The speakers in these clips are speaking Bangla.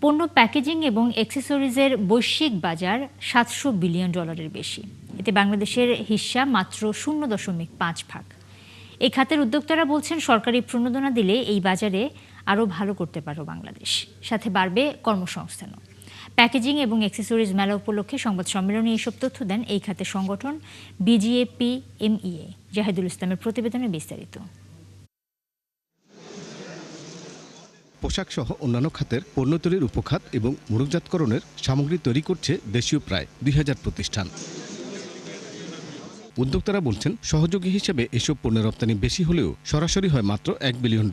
পণ্য প্যাকেজিং এবং অ্যাক্সেসরিজের বৈশ্বিক বাজার $700 বিলিয়ন বেশি। এতে বাংলাদেশের হিস্সা মাত্র 0.5 ভাগ। এই খাতের উদ্যোক্তারা বলছেন সরকারি প্রণোদনা দিলে এই বাজারে আরও ভালো করতে পারবে বাংলাদেশ, সাথে বাড়বে কর্মসংস্থানও। প্যাকেজিং এবং অ্যাক্সেসরিজ মেলা উপলক্ষে সংবাদ সম্মেলনে এসব তথ্য দেন এই খাতের সংগঠন BGAPMEA। জাহিদুল ইসলামের প্রতিবেদনে বিস্তারিত। পোশাক সহ অন্যান্য খাতের পণ্য তৈরির উপখাত এবং মোড়কজাতকরণের সামগ্রী তৈরি করছে দেশীয় প্রায় 2000 প্রতিষ্ঠান। উদ্যোক্তারা বলছেন সহযোগী হিসেবে এসব পণ্যের রপ্তানি বেশি হলেও সরাসরি হয় মাত্র $1 বিলিয়ন।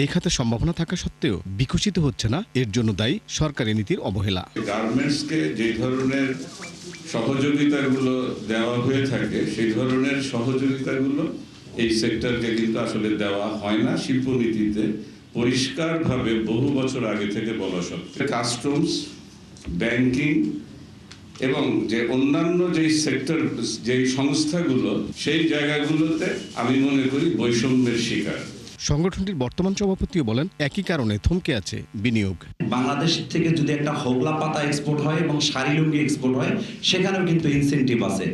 এই খাতে সম্ভাবনা থাকা সত্ত্বেও বিকশিত হচ্ছে না, এর জন্য দায়ী সরকারি নীতির অবহেলা। গার্মেন্টসকে যে ধরনের সহযোগিতাগুলো দেওয়া হয়ে থাকে সেই ধরনের সহযোগিতাগুলো এই সেক্টরকে কিন্তু আসলে দেওয়া হয় না। শিল্পনীতিতে পরিষ্কারভাবে বহু বছর আগে থেকে বলা সত্ত্বেও কাস্টমস, ব্যাংকিং এবং যে অন্যান্য যেই সেক্টর, যেই সংস্থাগুলো, সেই জায়গাগুলোতে আমি মনে করি বৈষম্যের শিকার। সংগঠনটির বর্তমান সভাপতিও বলেন একই কারণে থমকে আছে বিনিয়োগ। বাংলাদেশ থেকে যদি একটা হোগলা পাতা এক্সপোর্ট হয় এবং শাড়ি লুঙ্গি এক্সপোর্ট হয়, সেখানেও কিন্তু ইনসেন্টিভ আছে।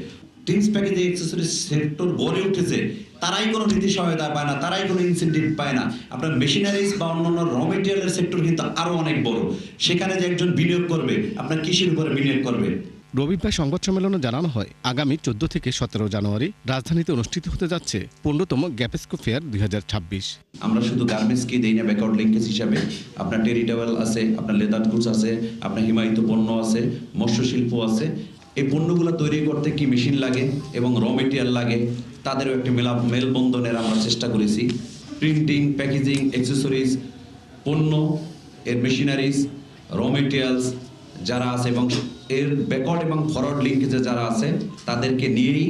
টিন্স প্যাকেজিং অ্যাক্সেসরিজ সেক্টর গড়ে উঠেছে, তারাই কোনো নীতি সহায়তা পায় না, তারাই কোনো ইনসেন্টিভ পায় না। আপনার মেশিনারিজ বা অন্যান্য র মেটেরিয়ালের সেক্টর কিন্তু আরও অনেক বড়। সেখানে যে একজন বিনিয়োগ করবে, আপনার কৃষির উপরে বিনিয়োগ করবে। রবিবার সংবাদ সম্মেলনে জানানো হয় আগামী 14 থেকে 17 জানুয়ারি রাজধানীতে অনুষ্ঠিত হতে যাচ্ছে 15তম গ্যাপেস্কো ফেয়ার 2026। আমরা শুধু গার্মেন্টসকে দেই না ব্যাকওয়ার্ড লিঙ্কেজ হিসাবে, আপনার টেরিটেবল আছে, আপনার লেদার গুডস আছে, আপনার হিমায়িত পণ্য আছে, মৎস্য শিল্প আছে। এই পণ্যগুলো তৈরি করতে কি মেশিন লাগে এবং র মেটেরিয়াল লাগে, তাদেরও একটি মেলবন্ধনের আমরা চেষ্টা করেছি। প্রিন্টিং, প্যাকেজিং, অ্যাক্সেসরিজ, পণ্য, এর মেশিনারিজ, র মেটেরিয়ালস যারা আছে এবং এর ব্যাকওয়ার্ড এবং ফরওয়ার্ড লিঙ্কেজে যারা আছে, তাদেরকে নিয়েই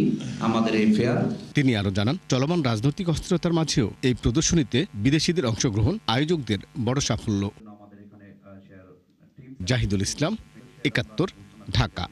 আমাদের এই ফেয়ার। তিনি আরও জানান চলমান রাজনৈতিক অস্থিরতার মাঝেও এই প্রদর্শনীতে বিদেশিদের অংশগ্রহণ আয়োজকদের বড় সাফল্য। জাহিদুল ইসলাম, 71, ঢাকা।